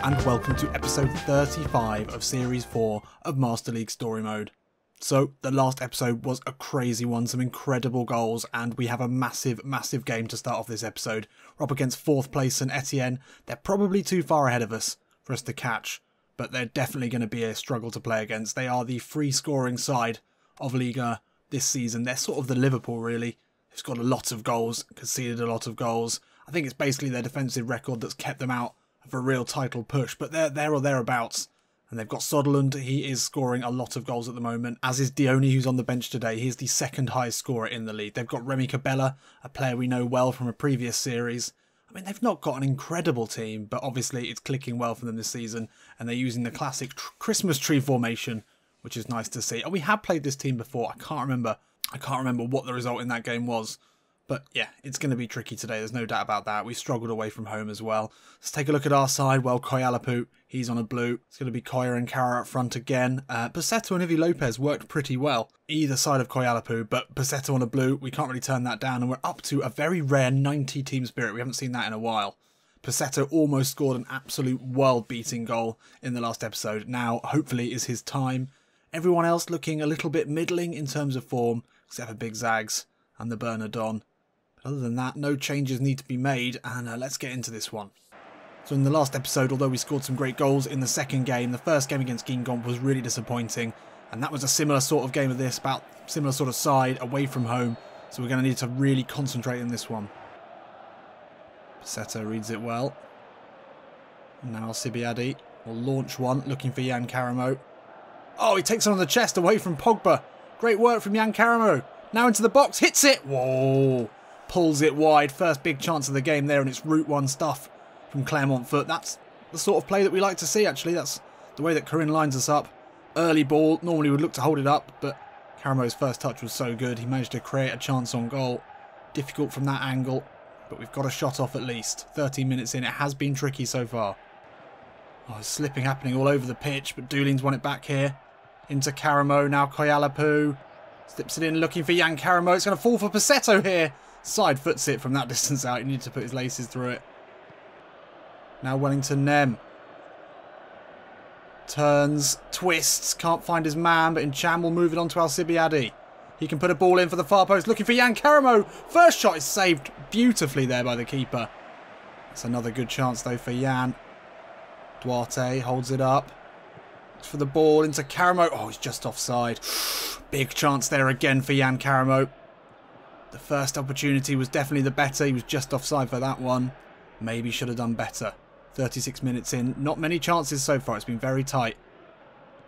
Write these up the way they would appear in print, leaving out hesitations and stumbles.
and welcome to episode 35 of series 4 of Master League Story Mode. So, the last episode was a crazy one, some incredible goals, and we have a massive game to start off this episode. We're up against 4th place St Etienne. They're probably too far ahead of us for us to catch, but they're definitely going to be a struggle to play against. They are the free scoring side of Liga this season. They're sort of the Liverpool, really. They've got a lot of goals, conceded a lot of goals. I think it's basically their defensive record that's kept them out of a real title push, but they're there or thereabouts. And they've got Sutherland. He is scoring a lot of goals at the moment, as is Dioni, who's on the bench today. He is the second highest scorer in the league. They've got Remy Cabella, a player we know well from a previous series. I mean, they've not got an incredible team, but obviously it's clicking well for them this season, and they're using the classic Christmas tree formation, which is nice to see. And we have played this team before. I can't remember what the result in that game was. But yeah, it's going to be tricky today. There's no doubt about that. We struggled away from home as well. Let's take a look at our side. Well, Koyalapu, he's on a blue. It's going to be Koya and Carra up front again. Pussetto and Ivi Lopez worked pretty well either side of Koyalapu, but Pussetto on a blue, we can't really turn that down. And we're up to a very rare 90 team spirit. We haven't seen that in a while. Pussetto almost scored an absolute world-beating goal in the last episode. Now, hopefully, is his time. Everyone else looking a little bit middling in terms of form, except for Big Zags and the Bernardon. Other than that, no changes need to be made, and let's get into this one. So in the last episode, although we scored some great goals in the second game, the first game against Guingamp was really disappointing, and that was a similar sort of game of this, about similar sort of side, away from home, so we're going to need to really concentrate in this one. Pussetto reads it well. Now Sibiadi will launch one, looking for Jan Karamo. Oh, he takes it on the chest away from Pogba. Great work from Jan Karamo. Now into the box, hits it. Whoa. Pulls it wide. First big chance of the game there, and it's Route 1 stuff from Claremont foot. That's the sort of play that we like to see, actually. That's the way that Corinne lines us up. Early ball. Normally would look to hold it up, but Karamo's first touch was so good. He managed to create a chance on goal. Difficult from that angle, but we've got a shot off at least. 13 minutes in. It has been tricky so far. Oh, slipping happening all over the pitch, but Doolin's won it back here. Into Karamo. Now Koyalapu. Slips it in, looking for Jan Karamo. It's going to fall for Pussetto here. Side foots it from that distance out. You need to put his laces through it. Now Wellington Nem. Turns, twists, can't find his man, but Incham will move it on to Alcibiadi. He can put a ball in for the far post, looking for Jan Karamo. First shot is saved beautifully there by the keeper. That's another good chance though for Jan. Duarte holds it up. Looks for the ball into Karamo. Oh, he's just offside. Big chance there again for Jan Karamo. The first opportunity was definitely the better. He was just offside for that one. Maybe should have done better. 36 minutes in. Not many chances so far. It's been very tight.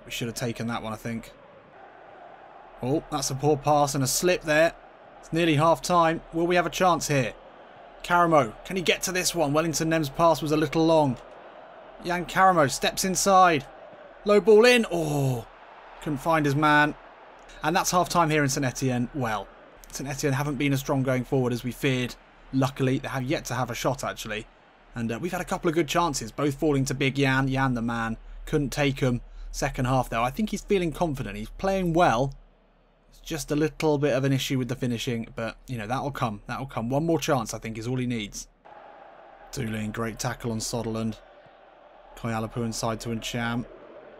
We should have taken that one, I think. Oh, that's a poor pass and a slip there. It's nearly half time. Will we have a chance here? Karamo, can he get to this one? Wellington Nem's pass was a little long. Jan Karamo steps inside. Low ball in. Oh, couldn't find his man. And that's half time here in St Etienne. Well, St Etienne haven't been as strong going forward as we feared. Luckily, they have yet to have a shot, actually. And we've had a couple of good chances, both falling to Big Jan. Jan, the man, couldn't take them. Second half, though, I think he's feeling confident. He's playing well. It's just a little bit of an issue with the finishing, but, you know, that'll come. That'll come. One more chance, I think, is all he needs. Dooley, great tackle on Sutherland. Koyalapu inside to Incham.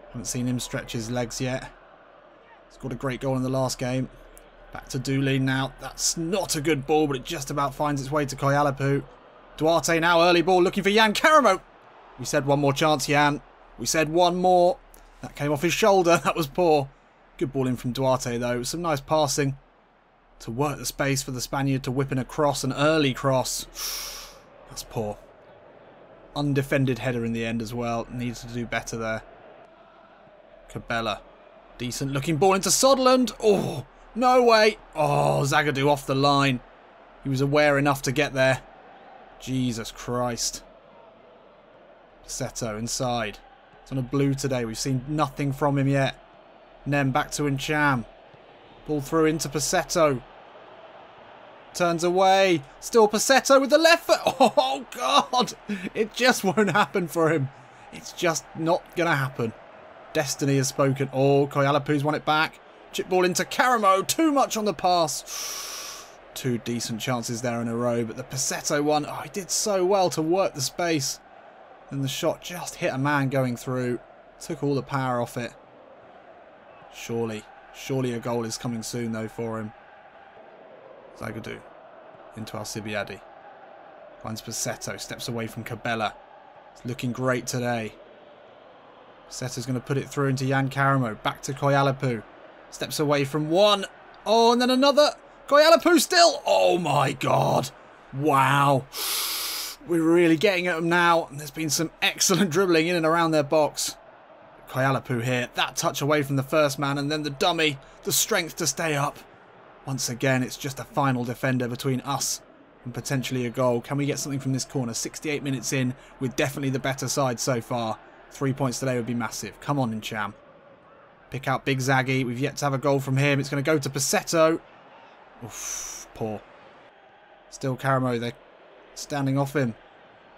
Haven't seen him stretch his legs yet. Scored a great goal in the last game. Back to Dooley now. That's not a good ball, but it just about finds its way to Koyalapu. Duarte now, early ball, looking for Jan Karamo. We said one more chance, Jan. We said one more. That came off his shoulder. That was poor. Good ball in from Duarte, though. Some nice passing to work the space for the Spaniard to whip in a cross, an early cross. That's poor. Undefended header in the end as well. Needs to do better there. Cabella. Decent looking ball into Sutherland. Oh, no way. Oh, Zagadou off the line. He was aware enough to get there. Jesus Christ. Pussetto inside. It's on a blue today. We've seen nothing from him yet. Nem back to Incham. Ball through into Pussetto. Turns away. Still Pussetto with the left foot. Oh, God. It just won't happen for him. It's just not going to happen. Destiny has spoken. Oh, Koyalapu's won it back. Chip ball into Karamo. Too much on the pass. Two decent chances there in a row. But the Pussetto one, oh, he did so well to work the space. And the shot just hit a man going through. Took all the power off it. Surely a goal is coming soon though for him. Zagadou into Alcibiade. Finds Pussetto, steps away from Cabela. It's looking great today. Pussetto's going to put it through into Jan Karamo. Back to Koyalapu. Steps away from one. Oh, and then another. Koyalapu still. Oh my god. Wow. We're really getting at them now. And there's been some excellent dribbling in and around their box. Koyalapu here. That touch away from the first man. And then the dummy. The strength to stay up. Once again, it's just a final defender between us and potentially a goal. Can we get something from this corner? 68 minutes in, with definitely the better side so far. 3 points today would be massive. Come on, Ncham. Pick out Big Zaggy. We've yet to have a goal from him. It's going to go to Pussetto. Oof, poor. Still Karamo. They're standing off him.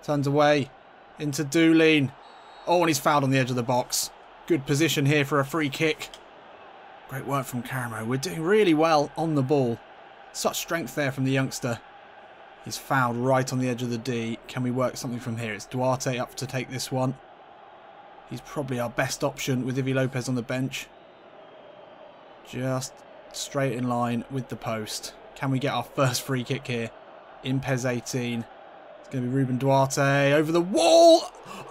Turns away. Into Doolin. Oh, and he's fouled on the edge of the box. Good position here for a free kick. Great work from Karamo. We're doing really well on the ball. Such strength there from the youngster. He's fouled right on the edge of the D. Can we work something from here? It's Duarte up to take this one. He's probably our best option with Ivy Lopez on the bench. Just straight in line with the post. Can we get our first free kick here? In PES 18. It's going to be Ruben Duarte over the wall.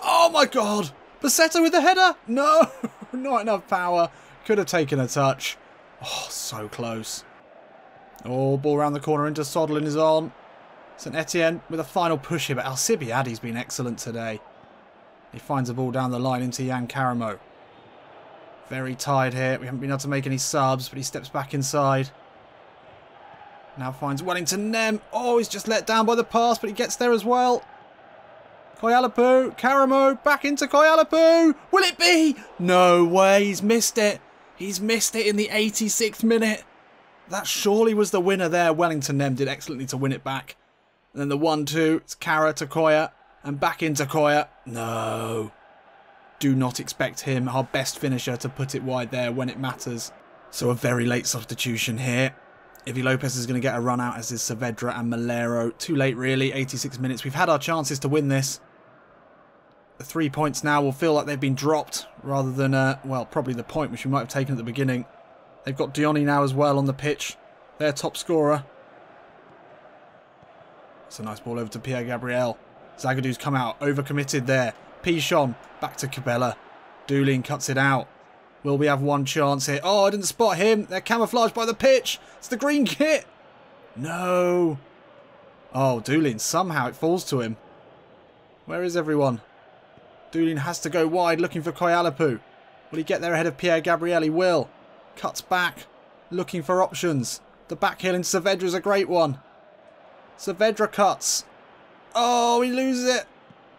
Oh my god. Pussetto with the header. No, not enough power. Could have taken a touch. Oh, so close. Oh, ball around the corner into Sodlin is on. St Etienne with a final push here, but Alcibiade's been excellent today. He finds the ball down the line into Jan Karamo. Very tired here. We haven't been able to make any subs, but he steps back inside. Now finds Wellington Nem. Oh, he's just let down by the pass, but he gets there as well. Koyalapu, Karamo, back into Koyalapu. Will it be? No way, he's missed it. He's missed it in the 86th minute. That surely was the winner there. Wellington Nem did excellently to win it back. And then the 1-2, it's Kara to Koya, and back into Koya. No. Do not expect him, our best finisher, to put it wide there when it matters. So a very late substitution here. Ivy Lopez is going to get a run out, as is Saavedra and Malero. Too late really, 86 minutes. We've had our chances to win this. The 3 points now will feel like they've been dropped, rather than, well, probably the point which we might have taken at the beginning. They've got Dioni now as well on the pitch. Their top scorer. It's a nice ball over to Pierre Gabriel. Zagadou's come out, overcommitted there. Pichon, back to Cabela. Doolin cuts it out. Will we have one chance here? Oh, I didn't spot him. They're camouflaged by the pitch. It's the green kit. No. Oh, Doolin, somehow it falls to him. Where is everyone? Doolin has to go wide looking for Koyalapu. Will he get there ahead of Pierre Gabriel? He will. Cuts back, looking for options. The back heel into Saavedra is a great one. Saavedra cuts. Oh, he loses it.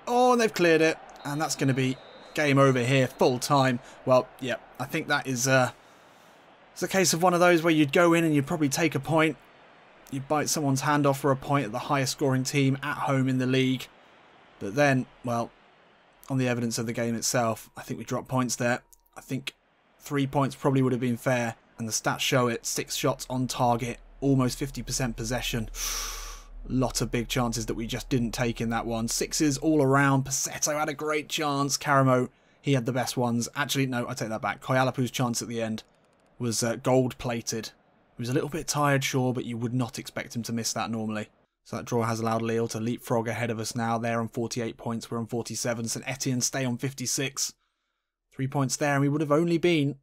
Oh, and they've cleared it. And that's going to be game over here, full time. Well, yeah, I think that is it's a case of one of those where you'd go in and you'd probably take a point. You'd bite someone's hand off for a point at the highest scoring team at home in the league. But then, well, on the evidence of the game itself, I think we dropped points there. I think 3 points probably would have been fair. And the stats show it. 6 shots on target. Almost 50% possession. Lot of big chances that we just didn't take in that one. 6s all around. Pussetto had a great chance. Karamo, he had the best ones. Actually, no, I take that back. Koyalapu's chance at the end was gold-plated. He was a little bit tired, sure, but you would not expect him to miss that normally. So that draw has allowed Lille to leapfrog ahead of us now. They're on 48 points. We're on 47. St Etienne stay on 56. 3 points there, and we would have only been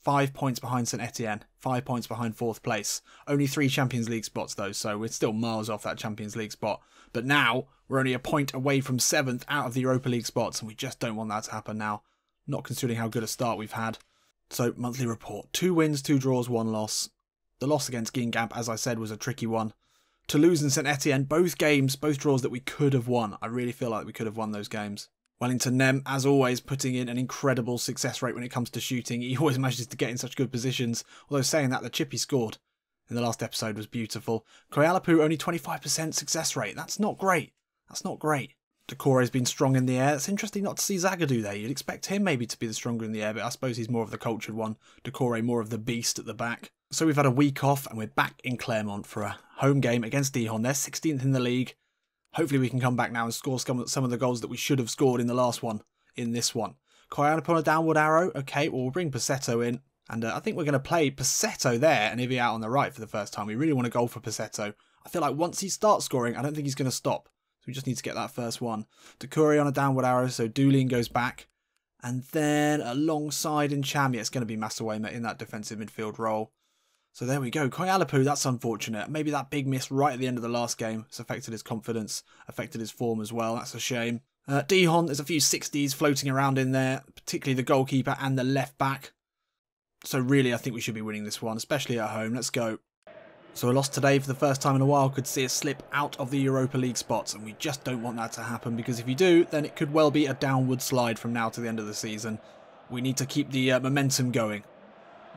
5 points behind St Etienne, 5 points behind 4th place. Only 3 Champions League spots though, so we're still miles off that Champions League spot. But now, we're only a point away from 7th out of the Europa League spots, and we just don't want that to happen now. Not considering how good a start we've had. So, monthly report. 2 wins, 2 draws, 1 loss. The loss against Guingamp, as I said, was a tricky one. Toulouse and St Etienne, both games, both draws that we could have won. I really feel like we could have won those games. Wellington Nem, as always, putting in an incredible success rate when it comes to shooting. He always manages to get in such good positions. Although saying that, the chip he scored in the last episode was beautiful. Koyalapu, only 25% success rate. That's not great. That's not great. Decore's been strong in the air. It's interesting not to see Zagadou there. You'd expect him maybe to be the stronger in the air, but I suppose he's more of the cultured one. Decore more of the beast at the back. So we've had a week off and we're back in Claremont for a home game against Dijon. They're 16th in the league. Hopefully we can come back now and score some of the goals that we should have scored in the last one, in this one. Koyanap on a downward arrow. Okay, well, we'll bring Pussetto in. And I think we're going to play Pussetto there and Ivy out on the right for the first time. We really want to goal for Pussetto. I feel like once he starts scoring, I don't think he's going to stop. So we just need to get that first one. Dakuri on a downward arrow, so Doolin goes back. And then alongside Ncham, yeah, it's going to be Masawema in that defensive midfield role. So there we go. Koyalapu, that's unfortunate. Maybe that big miss right at the end of the last game has affected his confidence, affected his form as well. That's a shame. Dihon, there's a few 60s floating around in there, particularly the goalkeeper and the left back. So really, I think we should be winning this one, especially at home. Let's go. So a loss today for the first time in a while could see us slip out of the Europa League spots, and we just don't want that to happen, because if you do, then it could well be a downward slide from now to the end of the season. We need to keep the momentum going.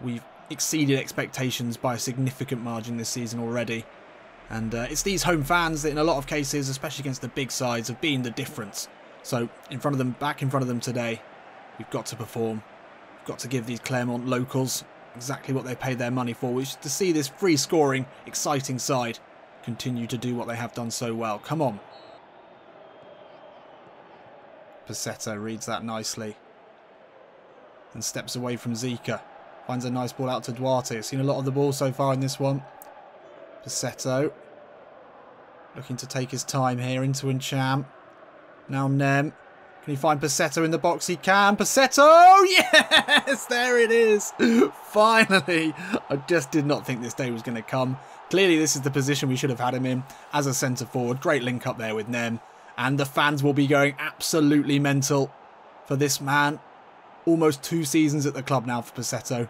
We've exceeded expectations by a significant margin this season already, and it's these home fans that in a lot of cases, especially against the big sides, have been the difference. So in front of them, back in front of them today, we've got to perform. We've got to give these Claremont locals exactly what they paid their money for, which is to see this free scoring, exciting side continue to do what they have done so well. Come on. Pussetto reads that nicely and steps away from Zika. Finds a nice ball out to Duarte. Seen a lot of the ball so far in this one. Pussetto looking to take his time here into Ncham. Now Nem. Can he find Pussetto in the box? He can. Pussetto! Yes! There it is! Finally! I just did not think this day was going to come. Clearly this is the position we should have had him in as a centre forward. Great link up there with Nem. And the fans will be going absolutely mental for this man. Almost 2 seasons at the club now for Pussetto.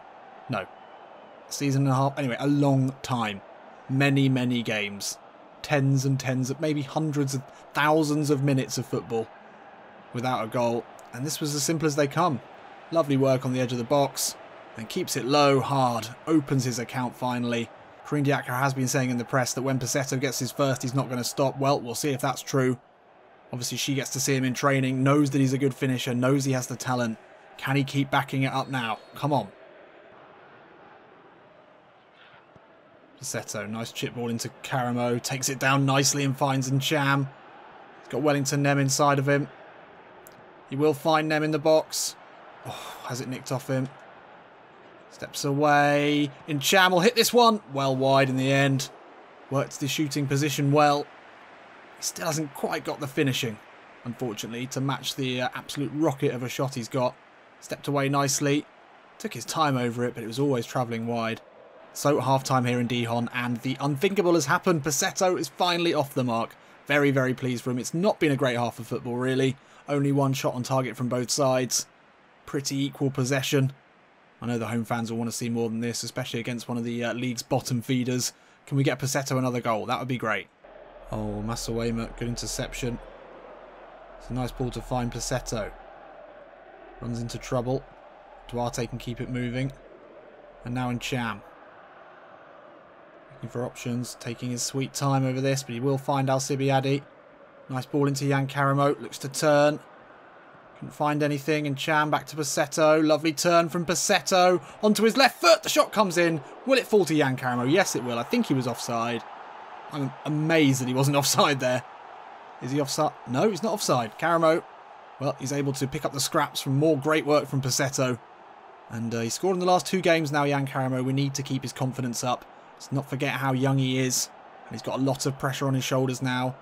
No. A season and a half. Anyway, a long time. Many, many games. Tens and tens of, maybe hundreds of thousands of minutes of football without a goal, and this was as simple as they come. Lovely work on the edge of the box, and keeps it low, hard, opens his account finally. Karim Diakra has been saying in the press that when Pussetto gets his first, he's not going to stop. Well, we'll see if that's true. Obviously, she gets to see him in training, knows that he's a good finisher, knows he has the talent. Can he keep backing it up now? Come on. Pussetto, nice chip ball into Karamo, takes it down nicely and finds Ncham. He's got Wellington Nem inside of him. He will find Nem in the box. Oh, has it nicked off him? Steps away. Ncham will hit this one. Well wide in the end. Worked the shooting position well. He still hasn't quite got the finishing, unfortunately, to match the absolute rocket of a shot he's got. Stepped away nicely. Took his time over it, but it was always travelling wide. So half-time here in Dihon, and the unthinkable has happened. Pussetto is finally off the mark. Very, very pleased for him. It's not been a great half of football, really. Only 1 shot on target from both sides. Pretty equal possession. I know the home fans will want to see more than this, especially against one of the league's bottom feeders. Can we get Pussetto another goal? That would be great. Oh, Masawema, good interception. It's a nice ball to find Pussetto. Runs into trouble. Duarte can keep it moving. And now Ncham. Looking for options, taking his sweet time over this, but he will find Alcibiade. Nice ball into Jan Karamo, looks to turn. Couldn't find anything, and Ncham back to Pussetto. Lovely turn from Pussetto onto his left foot. The shot comes in. Will it fall to Jan Karamo? Yes, it will. I think he was offside. I'm amazed that he wasn't offside there. Is he offside? No, he's not offside. Karamo, well, he's able to pick up the scraps from more great work from Pussetto. And he scored in the last 2 games now, Jan Karamo. We need to keep his confidence up. Let's not forget how young he is. And he's got a lot of pressure on his shoulders now.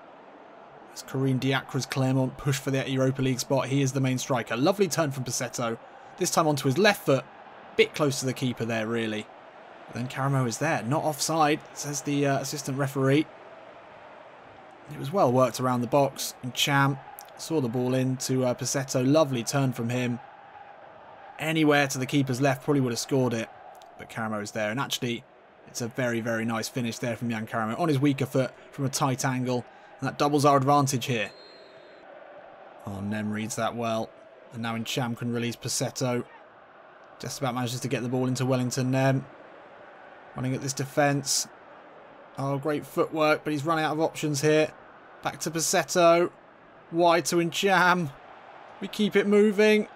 As Karim Diakra's Claremont push for the Europa League spot, he is the main striker. Lovely turn from Pussetto. This time onto his left foot. Bit close to the keeper there, really. But then Karamo is there. Not offside, says the assistant referee. It was well worked around the box. And Ncham saw the ball in to Pussetto. Lovely turn from him. Anywhere to the keeper's left, probably would have scored it. But Karamo is there. And actually, it's a very, very nice finish there from Jan Karamo. On his weaker foot from a tight angle. And that doubles our advantage here. Oh, Nem reads that well. And now Ncham can release Pussetto. Just about manages to get the ball into Wellington Nem. Running at this defence. Oh, great footwork, but he's running out of options here. Back to Pussetto. Wide to Ncham. We keep it moving.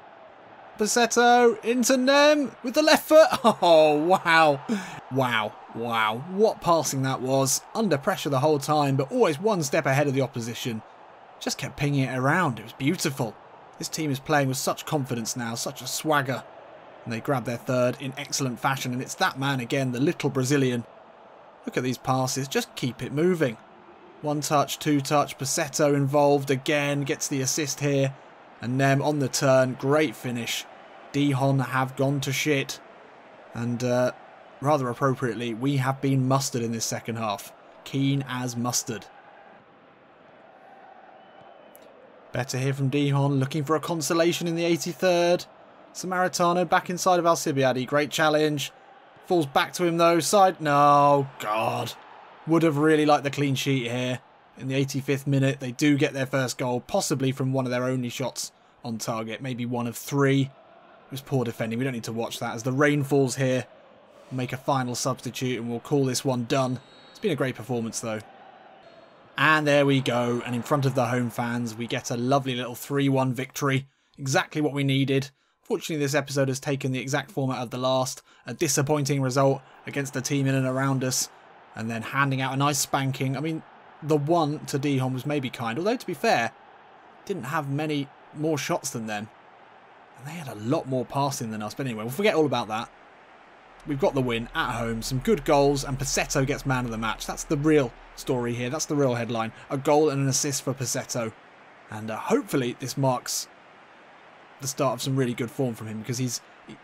Pussetto into Nem with the left foot. Oh, wow. Wow. Wow. What passing that was. Under pressure the whole time, but always one step ahead of the opposition. Just kept pinging it around. It was beautiful. This team is playing with such confidence now, such a swagger. And they grab their third in excellent fashion, and it's that man again, the little Brazilian. Look at these passes, just keep it moving. One touch, two touch, Pussetto involved again, gets the assist here. And Nem on the turn, great finish. Dihon have gone to shit. And rather appropriately, we have been mustard in this second half. Keen as mustard. Better here from Dihon, looking for a consolation in the 83rd. Samaritano back inside of Alcibiade. Great challenge. Falls back to him though. Side. No. God. Would have really liked the clean sheet here. In the 85th minute, they do get their first goal. Possibly from one of their only shots on target. Maybe one of three. It was poor defending. We don't need to watch that. As the rain falls here, we'll make a final substitute and we'll call this one done. It's been a great performance though. And there we go. And in front of the home fans, we get a lovely little 3-1 victory. Exactly what we needed. Fortunately, this episode has taken the exact format of the last. A disappointing result against the team in and around us. And then handing out a nice spanking. I mean, the one to Dihon was maybe kind. Although, to be fair, didn't have many more shots than them. And they had a lot more passing than us. But anyway, we'll forget all about that. We've got the win at home. Some good goals. And Pussetto gets man of the match. That's the real story here. That's the real headline. A goal and an assist for Pussetto. And hopefully this marks the start of some really good form from him, because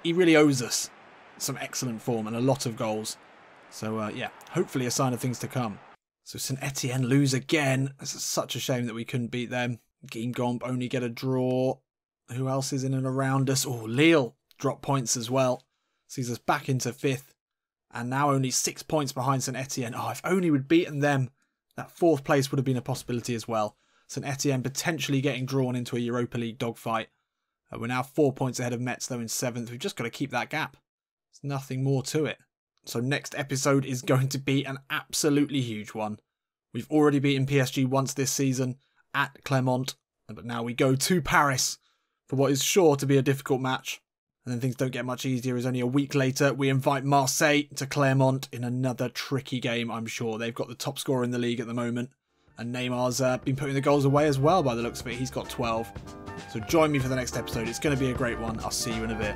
he really owes us some excellent form and a lot of goals. So yeah, hopefully a sign of things to come. So St Etienne lose again. It's such a shame that we couldn't beat them. Guingamp only get a draw. Who else is in and around us? Oh, Lille drop points as well. Sees us back into 5th. And now only 6 points behind St Etienne. Oh, if only we'd beaten them, that 4th place would have been a possibility as well. St Etienne potentially getting drawn into a Europa League dogfight. We're now 4 points ahead of Metz though in 7th. We've just got to keep that gap. There's nothing more to it. So next episode is going to be an absolutely huge one. We've already beaten PSG once this season at Claremont. But now we go to Paris for what is sure to be a difficult match. And then things don't get much easier as only a week later we invite Marseille to Claremont in another tricky game, I'm sure. They've got the top scorer in the league at the moment. And Neymar's been putting the goals away as well by the looks of it. He's got 12. So join me for the next episode. It's going to be a great one. I'll see you in a bit.